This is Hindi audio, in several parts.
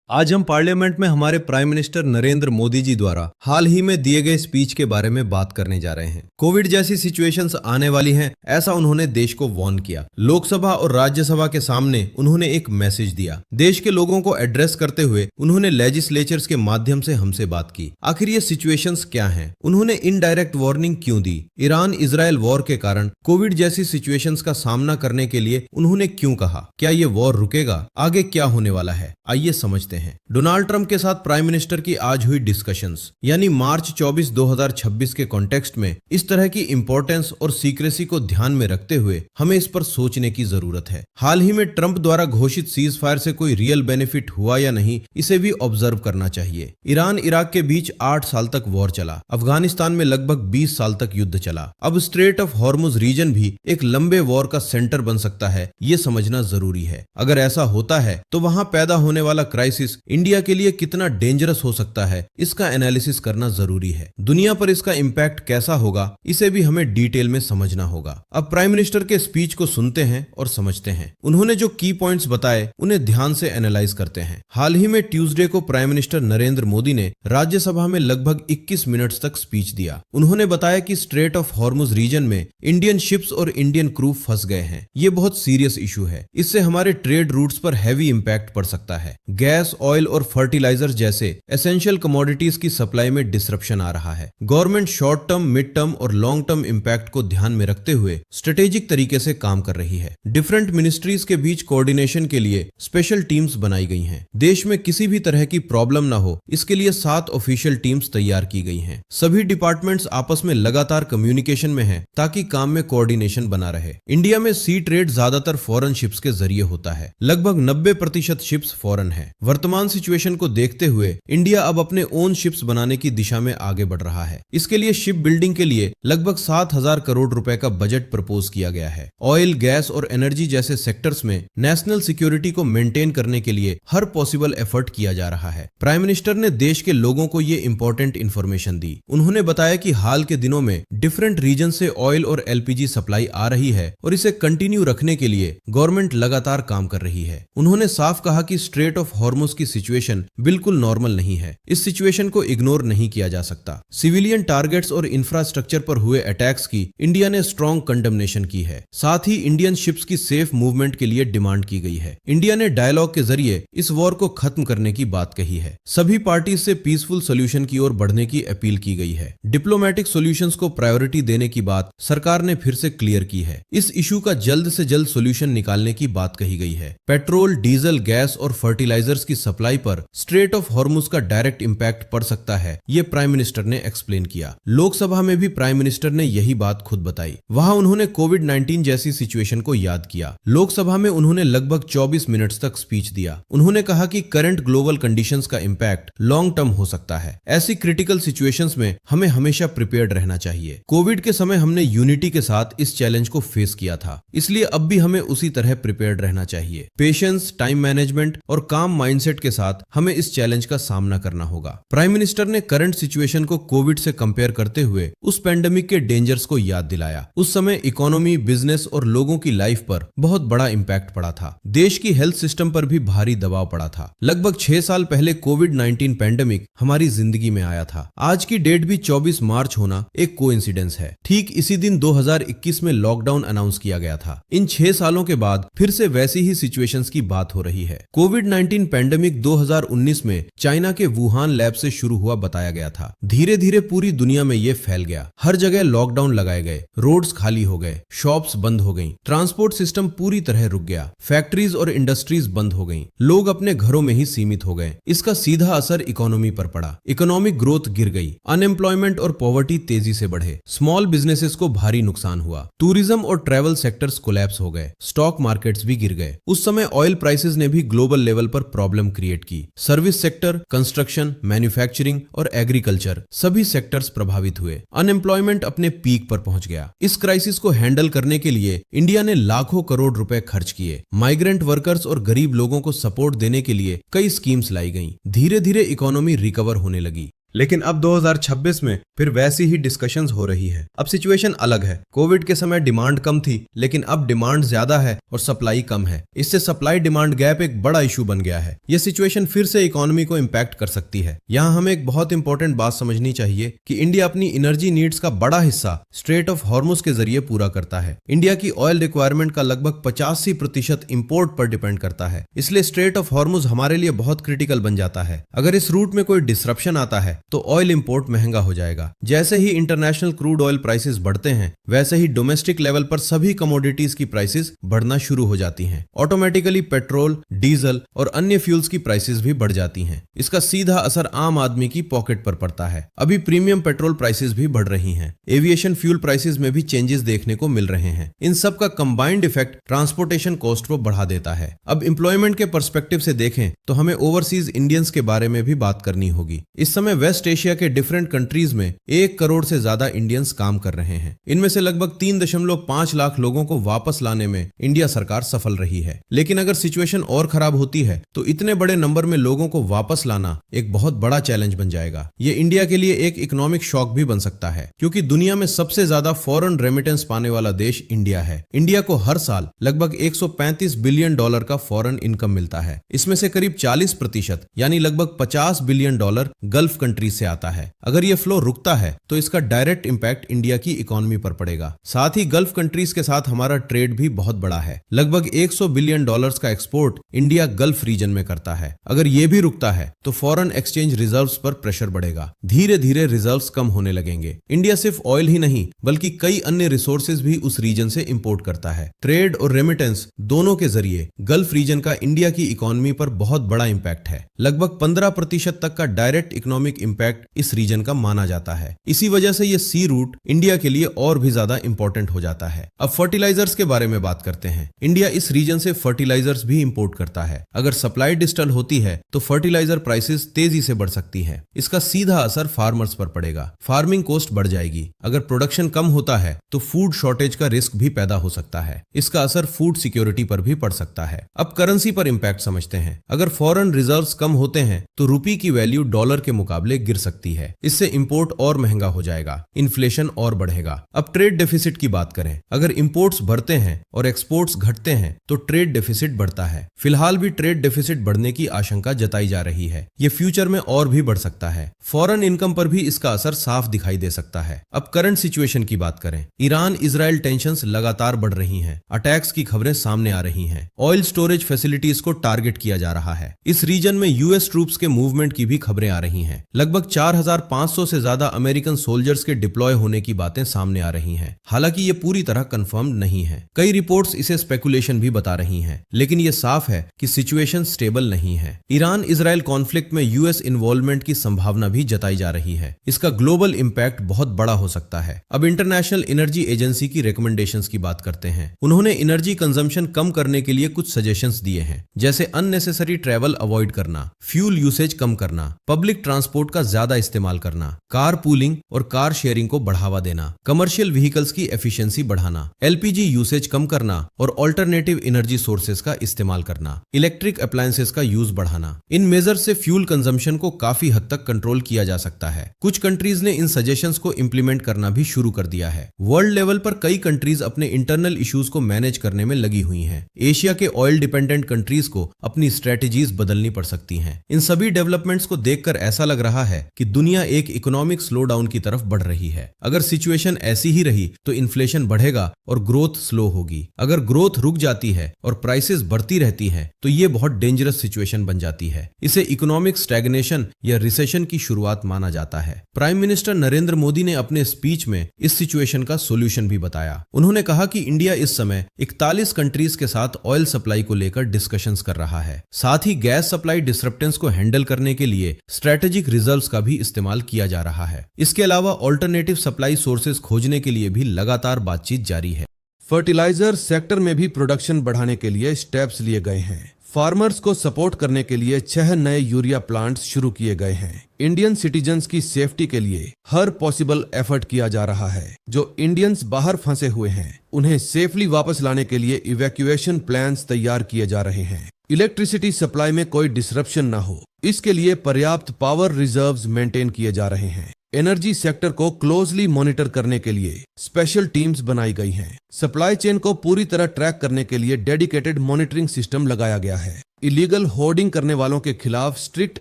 आज हम पार्लियामेंट में हमारे प्राइम मिनिस्टर नरेंद्र मोदी जी द्वारा हाल ही में दिए गए स्पीच के बारे में बात करने जा रहे हैं। कोविड जैसी सिचुएशंस आने वाली हैं, ऐसा उन्होंने देश को वार्न किया। लोकसभा और राज्यसभा के सामने उन्होंने एक मैसेज दिया। देश के लोगों को एड्रेस करते हुए उन्होंने लेजिस्लेचर्स के माध्यम से हमसे बात की। आखिर ये सिचुएशंस क्या हैं? उन्होंने इनडायरेक्ट वार्निंग क्यों दी? ईरान इजराइल वॉर के कारण कोविड जैसी सिचुएशंस का सामना करने के लिए उन्होंने क्यों कहा? क्या ये वॉर रुकेगा? आगे क्या होने वाला है? आइए समझते हैं। डोनाल्ड ट्रंप के साथ प्राइम मिनिस्टर की आज हुई डिस्कशंस, यानी मार्च 24, 2026 के कॉन्टेक्स्ट में इस तरह की इंपॉर्टेंस और सीक्रेसी को ध्यान में रखते हुए हमें इस पर सोचने की जरूरत है। हाल ही में ट्रंप द्वारा घोषित सीज फायर से कोई रियल बेनिफिट हुआ या नहीं, इसे भी ऑब्जर्व करना चाहिए। ईरान इराक के बीच 8 साल तक वॉर चला। अफगानिस्तान में लगभग 20 साल तक युद्ध चला। अब स्ट्रेट ऑफ हॉर्मुज रीजन भी एक लंबे वॉर का सेंटर बन सकता है, ये समझना जरूरी है। अगर ऐसा होता है तो वहां पैदा होने वाला क्राइसिस इंडिया के लिए कितना डेंजरस हो सकता है, इसका एनालिसिस करना जरूरी है। दुनिया पर इसका इम्पैक्ट कैसा होगा, इसे भी हमें डिटेल में समझना होगा। अब प्राइम मिनिस्टर के स्पीच को सुनते हैं और समझते हैं। उन्होंने जो की पॉइंट्स बताए उन्हें ध्यान से एनालाइज करते हैं। हाल ही में ट्यूसडे को प्राइम मिनिस्टर नरेंद्र मोदी ने राज्यसभा में लगभग 21 मिनट्स तक स्पीच दिया। उन्होंने बताया कि स्ट्रेट ऑफ हॉर्मुज रीजन में इंडियन शिप्स और इंडियन क्रू फंस गए हैं। ये बहुत सीरियस इशू है। इससे हमारे ट्रेड रूट्स पर हैवी इम्पैक्ट पड़ सकता है। गैस, ऑयल और फर्टिलाइजर्स जैसे एसेंशियल कमोडिटीज की सप्लाई में डिसरप्शन आ रहा है। Government short term, mid term और लॉन्ग टर्म इम्पैक्ट को ध्यान में रखते हुए स्ट्रेटेजिक तरीके से काम कर रही है। डिफरेंट मिनिस्ट्रीज के बीच कोऑर्डिनेशन के लिए स्पेशल टीम्स बनाई गई हैं। देश में किसी भी तरह की प्रॉब्लम ना हो, इसके लिए 7 ऑफिशियल टीम्स तैयार की गई हैं। सभी डिपार्टमेंट्स आपस में लगातार कम्युनिकेशन में हैं ताकि काम में कोऑर्डिनेशन बना रहे। इंडिया में सी ट्रेड ज्यादातर फॉरेन शिप्स के जरिए होता है। लगभग 90% शिप्स फॉरेन है। वर्तमान सिचुएशन को देखते हुए इंडिया अब अपने ओन शिप्स बनाने की दिशा में आगे बढ़ रहा है। इसके लिए शिप बिल्डिंग के लिए लगभग 7,000 करोड़ रुपए का बजट प्रपोज किया गया है। ऑयल, गैस और एनर्जी जैसे सेक्टर्स में नेशनल सिक्योरिटी को मेंटेन करने के लिए हर पॉसिबल एफर्ट किया जा रहा है। प्राइम मिनिस्टर ने देश के लोगों को ये इंपॉर्टेंट इंफॉर्मेशन दी। उन्होंने बताया कि हाल के दिनों में डिफरेंट रीजन से ऑयल और एलपीजी सप्लाई आ रही है और इसे कंटिन्यू रखने के लिए गवर्नमेंट लगातार काम कर रही है। उन्होंने साफ कहा कि स्ट्रेट ऑफ हॉर्मुज की सिचुएशन बिल्कुल नॉर्मल नहीं है। इस सिचुएशन को इग्नोर नहीं किया जा सकता। सिविलियन टारगेट्स और इंफ्रास्ट्रक्चर पर हुए अटैक्स की इंडिया ने स्ट्रॉन्ग कंडेमनेशन की है। साथ ही इंडियन शिप्स की सेफ मूवमेंट के लिए डिमांड की गई है। इंडिया ने डायलॉग के जरिए इस वॉर को खत्म करने की बात कही है। सभी पार्टीज से पीसफुल सोल्यूशन की ओर बढ़ने की अपील की गई है। डिप्लोमेटिक सोल्यूशंस को प्रायोरिटी देने की बात सरकार ने फिर से क्लियर की है। इस इशू का जल्द से जल्द सोल्यूशन निकालने की बात कही गई है। पेट्रोल, डीजल, गैस और फर्टिलाइजर्स की सप्लाई पर स्ट्रेट ऑफ हॉर्मुज का डायरेक्ट इंपैक्ट पड़ सकता है, ये प्राइम मिनिस्टर ने एक्सप्लेन किया। लोकसभा में भी प्राइम मिनिस्टर ने यही बात खुद बताई। वहां उन्होंने कोविड-19 जैसी सिचुएशन को याद किया। लोकसभा में उन्होंने लगभग 24 मिनट्स तक स्पीच दिया। उन्होंने कहा कि करंट ग्लोबल कंडीशंस का इंपैक्ट लॉन्ग टर्म हो सकता है। ऐसी क्रिटिकल सिचुएशंस में हमें हमेशा प्रिपेयर्ड रहना चाहिए। कोविड के समय हमने यूनिटी के साथ इस चैलेंज को फेस किया था, इसलिए अब भी हमें उसी तरह प्रिपेयर्ड रहना चाहिए। पेशेंस, टाइम मैनेजमेंट और काम माइंडसेट के साथ हमें इस चैलेंज का सामना करना होगा। प्राइम मिनिस्टर ने करंट सिचुएशन को कोविड से कंपेयर करते हुए उस पेंडेमिक के डेंजर्स को याद दिलाया। उस समय इकोनॉमी, बिजनेस और लोगों की लाइफ पर बहुत बड़ा इंपैक्ट पड़ा था। देश की हेल्थ सिस्टम पर भी भारी दबाव पड़ा था। लगभग 6 साल पहले कोविड-19 पेंडेमिक हमारी जिंदगी में आया था। आज की डेट भी 24 मार्च होना एक कोइंसिडेंस है। ठीक इसी दिन 2021 में लॉकडाउन अनाउंस किया गया था। इन 6 सालों के बाद फिर से वैसी ही सिचुएशंस की बात हो रही है। कोविड-19 पेंडेमिक 2019 में चाइना के वुहान लैब से शुरू हुआ बताया गया था। धीरे धीरे पूरी दुनिया में ये फैल गया। हर जगह लॉकडाउन लगाए गए, रोड्स खाली हो गए, शॉप्स बंद हो गईं, ट्रांसपोर्ट सिस्टम पूरी तरह रुक गया, फैक्ट्रीज और इंडस्ट्रीज बंद हो गईं, लोग अपने घरों में ही सीमित हो गए। इसका सीधा असर इकोनॉमी पर पड़ा। इकोनॉमिक ग्रोथ गिर गई, अनएम्प्लॉयमेंट और पॉवर्टी तेजी से बढ़े, स्मॉल बिजनेसेस को भारी नुकसान हुआ, टूरिज्म और ट्रैवल सेक्टर्स कोलैप्स हो गए, स्टॉक मार्केट्स भी गिर गए। उस समय ऑयल प्राइसेस ने भी ग्लोबल लेवल पर प्रॉब्लम क्रिएट की। सर्विस सेक्टर, कंस्ट्रक्शन, मैन्युफैक्चरिंग और एग्रीकल्चर सभी सेक्टर्स प्रभावित हुए। अनएम्प्लॉयमेंट अपने पीक पर पहुंच गया। इस क्राइसिस को हैंडल करने के लिए इंडिया ने लाखों करोड़ रुपए खर्च किए। माइग्रेंट वर्कर्स और गरीब लोगों को सपोर्ट देने के लिए कई स्कीम्स लाई गईं। धीरे धीरे इकोनॉमी रिकवर होने लगी। लेकिन अब 2026 में फिर वैसी ही डिस्कशंस हो रही है। अब सिचुएशन अलग है। कोविड के समय डिमांड कम थी, लेकिन अब डिमांड ज्यादा है और सप्लाई कम है। इससे सप्लाई डिमांड गैप एक बड़ा इशू बन गया है। यह सिचुएशन फिर से इकोनॉमी को इम्पैक्ट कर सकती है। यहाँ हमें एक बहुत इंपॉर्टेंट बात समझनी चाहिए कि इंडिया अपनी एनर्जी नीड्स का बड़ा हिस्सा स्ट्रेट ऑफ हॉर्मुज के जरिए पूरा करता है। इंडिया की ऑयल रिक्वायरमेंट का लगभग 85% इंपोर्ट पर डिपेंड करता है। इसलिए स्ट्रेट ऑफ हॉर्मुज हमारे लिए बहुत क्रिटिकल बन जाता है। अगर इस रूट में कोई डिसरप्शन आता है तो ऑयल इंपोर्ट महंगा हो जाएगा। जैसे ही इंटरनेशनल क्रूड ऑयल प्राइसेस बढ़ते हैं, वैसे ही डोमेस्टिक लेवल पर सभी कमोडिटीज की प्राइसेस बढ़ना शुरू हो जाती हैं। ऑटोमेटिकली पेट्रोल, डीजल और अन्य फ्यूल्स की प्राइसेस भी बढ़ जाती हैं। इसका सीधा असर आम आदमी की पॉकेट पर पड़ता है। अभी प्रीमियम पेट्रोल प्राइसेस भी बढ़ रही हैं। एविएशन फ्यूल प्राइसेस में भी चेंजेस देखने को मिल रहे हैं। इन सब का कंबाइंड इफेक्ट ट्रांसपोर्टेशन कॉस्ट को बढ़ा देता है। अब एम्प्लॉयमेंट के पर्सपेक्टिव से देखें तो हमें ओवरसीज इंडियंस के बारे में भी बात करनी होगी। इस समय वेस्ट एशिया के डिफरेंट कंट्रीज में 1 करोड़ से ज्यादा इंडियंस काम कर रहे हैं। इनमें से लगभग 3.5 लाख लोगों को वापस लाने में इंडिया सरकार सफल रही है। लेकिन अगर सिचुएशन और खराब होती है तो इतने बड़े नंबर में लोगों को वापस लाना एक बहुत बड़ा चैलेंज बन जाएगा। ये इंडिया के लिए एक इकोनॉमिक शॉक भी बन सकता है, क्योंकि दुनिया में सबसे ज्यादा फॉरेन रेमिटेंस पाने वाला देश इंडिया है। इंडिया को हर साल लगभग $135 बिलियन का फॉरेन इनकम मिलता है। इसमें से करीब 40% यानी लगभग $50 बिलियन गल्फ कंट्रीज से आता है। अगर ये फ्लो रुकता है तो इसका डायरेक्ट इंपैक्ट इंडिया की इकोनॉमी पर पड़ेगा। साथ ही गल्फ कंट्रीज के साथ हमारा ट्रेड भी बहुत बड़ा है। लगभग $100 बिलियन का एक्सपोर्ट इंडिया गल्फ रीजन में करता है। अगर ये भी रुकता है तो फॉरेन एक्सचेंज रिजर्व्स पर प्रेशर बढ़ेगा। धीरे धीरे रिजर्व्स कम होने लगेंगे। इंडिया सिर्फ ऑयल ही नहीं बल्कि कई अन्य रिसोर्सेज भी उस रीजन से इंपोर्ट करता है। ट्रेड और रेमिटेंस दोनों के जरिए गल्फ रीजन का इंडिया की इकोनॉमी पर बहुत बड़ा इंपैक्ट है। लगभग 15% तक का डायरेक्ट इकोनॉमिक इंपैक्ट इस रीजन का माना जाता है। इसी वजह से ये सी रूट इंडिया के लिए और भी ज्यादा इंपॉर्टेंट हो जाता है। अब फर्टिलाइजर्स के बारे में बात करते हैं। इंडिया इस रीजन से फर्टिलाइजर्स भी इंपोर्ट करता है। अगर सप्लाई डिस्टर्ब होती है तो फर्टिलाइजर प्राइसेस तेजी से बढ़ सकती है। इसका सीधा असर फार्मर्स पर पड़ेगा। फार्मिंग कॉस्ट बढ़ जाएगी। अगर प्रोडक्शन कम होता है तो फूड शॉर्टेज का रिस्क भी पैदा हो सकता है। इसका असर फूड सिक्योरिटी पर भी पड़ सकता है। अब करेंसी पर इंपैक्ट समझते हैं। अगर फॉरेन रिजर्व्स कम होते हैं तो रुपये की वैल्यू डॉलर के मुकाबले गिर सकती है। इससे इंपोर्ट और महंगा हो जाएगा, इन्फ्लेशन और बढ़ेगा। अब ट्रेड डेफिसिट की बात करें। अगर इंपोर्ट्स बढ़ते हैं और एक्सपोर्ट्स घटते हैं तो ट्रेड डेफिसिट बढ़ता है। फिलहाल भी ट्रेड डेफिसिट बढ़ने की आशंका जताई जा रही है। ये फ्यूचर में और भी बढ़ सकता है। फॉरेन इनकम पर भी इसका असर साफ दिखाई दे सकता है। अब करंट सिचुएशन की बात करें। ईरान इजराइल टेंशंस लगातार बढ़ रही हैं। अटैक्स की खबरें सामने आ रही हैं। ऑयल स्टोरेज फैसिलिटीज को टारगेट किया जा रहा है। इस रीजन में यूएस ट्रूप्स के मूवमेंट की भी खबरें आ रही हैं। लगभग 4500 से ज्यादा अमेरिकन सोल्जर्स के डिप्लॉय होने की बातें सामने आ रही हैं। हालांकि ये पूरी तरह कंफर्म नहीं है। कई रिपोर्ट्स इसे स्पेकुलेशन भी बता रही हैं, लेकिन ये साफ है कि सिचुएशन स्टेबल नहीं है। ईरान इजराइल कॉन्फ्लिक्ट में यूएस इन्वॉल्वमेंट की संभावना भी जताई जा रही है। इसका ग्लोबल इंपैक्ट बहुत बड़ा हो सकता है। अब इंटरनेशनल एनर्जी एजेंसी की रिकमेंडेशंस की बात करते हैं। उन्होंने एनर्जी कंजम्पशन कम करने के लिए कुछ सजेशंस दिए हैं, जैसे अननेसेसरी ट्रैवल अवॉइड करना, फ्यूल यूसेज कम करना, पब्लिक ट्रांसपोर्ट का ज्यादा इस्तेमाल करना, कार पूलिंग और कार शेयरिंग को बढ़ावा देना, कमर्शियल व्हीकल्स की एफिशिएंसी बढ़ाना, एलपीजी यूसेज कम करना और ऑल्टरनेटिव एनर्जी सोर्सेज का इस्तेमाल करना, इलेक्ट्रिक अप्लायंसेस का यूज बढ़ाना। इन मेजर्स से फ्यूल कंजम्पशन को काफी हद तक कंट्रोल किया जा सकता है। कुछ कंट्रीज ने इन सजेशंस को इंप्लीमेंट करना भी शुरू कर दिया है। वर्ल्ड लेवल पर कई कंट्रीज अपने इंटरनल इश्यूज को मैनेज करने में लगी हुई हैं। एशिया के ऑयल डिपेंडेंट कंट्रीज को अपनी स्ट्रेटेजीज बदलनी पड़ सकती हैं। इन सभी डेवलपमेंट्स को देखकर ऐसा लग रहा है कि दुनिया एक इकोनॉमिक स्लोडाउन की तरफ बढ़ रही है। अगर सिचुएशन ऐसी ही रही तो इन्फ्लेशन बढ़ेगा और ग्रोथ स्लो होगी। अगर ग्रोथ रुक जाती है और प्राइसेस बढ़ती रहती है तो ये बहुत डेंजरस सिचुएशन बन जाती है। इसे इकोनॉमिक स्टैग्नेशन या रिसेशन की शुरुआत माना जाता है। प्राइम मिनिस्टर नरेंद्र मोदी ने अपने स्पीच में इस सिचुएशन का सोल्यूशन भी बताया। उन्होंने कहा कि इंडिया इस समय 41 कंट्रीज के साथ ऑयल सप्लाई को लेकर डिस्कशंस कर रहा है। साथ ही गैस सप्लाई डिसरप्टेंस को हैंडल करने के लिए स्ट्रेटेजिक रिजर्व्स का भी इस्तेमाल किया जा रहा है। इसके अलावा ऑल्टरनेटिव सप्लाई सोर्सेज खोजने के लिए भी लगातार बातचीत जारी है। फर्टिलाइजर सेक्टर में भी प्रोडक्शन बढ़ाने के लिए स्टेप्स लिए गए हैं। फार्मर्स को सपोर्ट करने के लिए 6 नए यूरिया प्लांट्स शुरू किए गए हैं। इंडियन सिटीजन्स की सेफ्टी के लिए हर पॉसिबल एफर्ट किया जा रहा है। जो इंडियंस बाहर फंसे हुए हैं उन्हें सेफली वापस लाने के लिए इवैक्यूएशन प्लान्स तैयार किए जा रहे हैं। इलेक्ट्रिसिटी सप्लाई में कोई डिसरप्शन न हो, इसके लिए पर्याप्त पावर रिजर्व्स मेंटेन किए जा रहे हैं। एनर्जी सेक्टर को क्लोजली मॉनिटर करने के लिए स्पेशल टीम्स बनाई गई हैं। सप्लाई चेन को पूरी तरह ट्रैक करने के लिए डेडिकेटेड मॉनिटरिंग सिस्टम लगाया गया है। इलीगल होर्डिंग करने वालों के खिलाफ स्ट्रिक्ट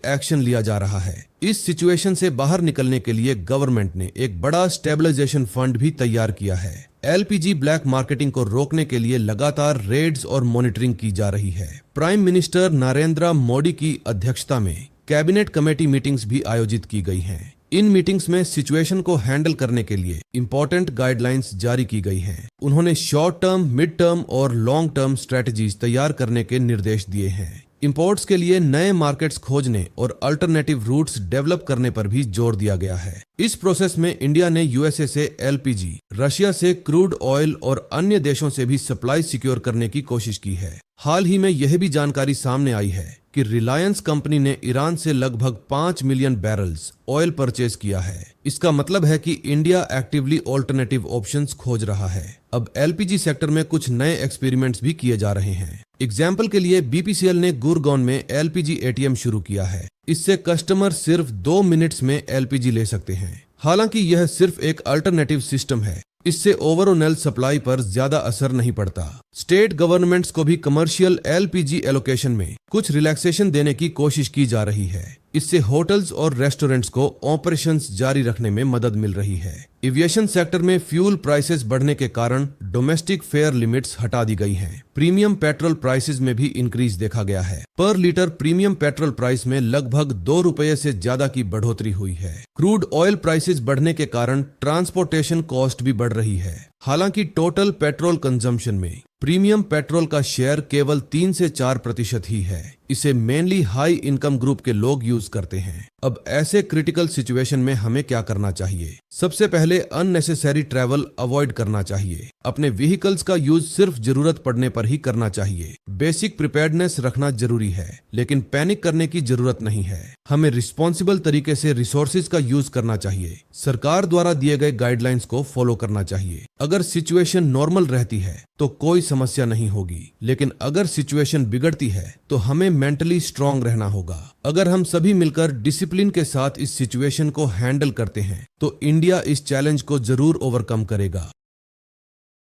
एक्शन लिया जा रहा है। इस सिचुएशन से बाहर निकलने के लिए गवर्नमेंट ने एक बड़ा स्टेबलाइजेशन फंड भी तैयार किया है। एलपीजी ब्लैक मार्केटिंग को रोकने के लिए लगातार रेड्स और मॉनिटरिंग की जा रही है। प्राइम मिनिस्टर नरेंद्र मोदी की अध्यक्षता में कैबिनेट कमेटी मीटिंग्स भी आयोजित की गई हैं। इन मीटिंग्स में सिचुएशन को हैंडल करने के लिए इंपॉर्टेंट गाइडलाइंस जारी की गई हैं। उन्होंने शॉर्ट टर्म, मिड टर्म और लॉन्ग टर्म स्ट्रेटजीज तैयार करने के निर्देश दिए हैं। इंपोर्ट्स के लिए नए मार्केट्स खोजने और अल्टरनेटिव रूट्स डेवलप करने पर भी जोर दिया गया है। इस प्रोसेस में इंडिया ने यूएसए से एलपीजी, रशिया से क्रूड ऑयल और अन्य देशों से भी सप्लाई सिक्योर करने की कोशिश की है। हाल ही में यह भी जानकारी सामने आई है कि रिलायंस कंपनी ने ईरान से लगभग 5 मिलियन बैरल्स ऑयल परचेज किया है। इसका मतलब है कि इंडिया एक्टिवली ऑल्टरनेटिव ऑप्शंस खोज रहा है। अब एलपीजी सेक्टर में कुछ नए एक्सपेरिमेंट्स भी किए जा रहे हैं। एग्जाम्पल के लिए बीपीसीएल ने गुरगांव में एलपीजी एटीएम शुरू किया है। इससे कस्टमर सिर्फ 2 मिनट्स में एलपीजी ले सकते हैं। हालांकि यह सिर्फ एक अल्टरनेटिव सिस्टम है, इससे ओवरऑल सप्लाई पर ज्यादा असर नहीं पड़ता। स्टेट गवर्नमेंट्स को भी कमर्शियल एलपीजी एलोकेशन में कुछ रिलैक्सेशन देने की कोशिश की जा रही है। इससे होटल्स और रेस्टोरेंट्स को ऑपरेशंस जारी रखने में मदद मिल रही है। एविएशन सेक्टर में फ्यूल प्राइसेस बढ़ने के कारण डोमेस्टिक फेयर लिमिट्स हटा दी गई हैं। प्रीमियम पेट्रोल प्राइसेस में भी इंक्रीज देखा गया है। पर लीटर प्रीमियम पेट्रोल प्राइस में लगभग 2 रुपये से ज्यादा की बढ़ोतरी हुई है। क्रूड ऑयल प्राइसेस बढ़ने के कारण ट्रांसपोर्टेशन कॉस्ट भी बढ़ रही है। हालांकि टोटल पेट्रोल कंजम्पशन में प्रीमियम पेट्रोल का शेयर केवल 3 से 4% ही है। इसे मेनली हाई इनकम ग्रुप के लोग यूज करते हैं। अब ऐसे क्रिटिकल सिचुएशन में हमें क्या करना चाहिए? सबसे पहले अननेसेसरी ट्रैवल अवॉइड करना चाहिए। अपने व्हीकल्स का यूज सिर्फ जरूरत पड़ने पर ही करना चाहिए। बेसिक प्रिपेयर्डनेस रखना जरूरी है, लेकिन पैनिक करने की जरूरत नहीं है। हमें रिस्पॉन्सिबल तरीके से रिसोर्सेज का यूज करना चाहिए। सरकार द्वारा दिए गए गाइडलाइंस को फॉलो करना चाहिए। अगर सिचुएशन नॉर्मल रहती है तो कोई समस्या नहीं होगी, लेकिन अगर सिचुएशन बिगड़ती है तो हमें मेंटली स्ट्रांग रहना होगा। अगर हम सभी मिलकर डिसिप्लिन के साथ इस सिचुएशन को हैंडल करते हैं तो इंडिया इस चैलेंज को जरूर ओवरकम करेगा।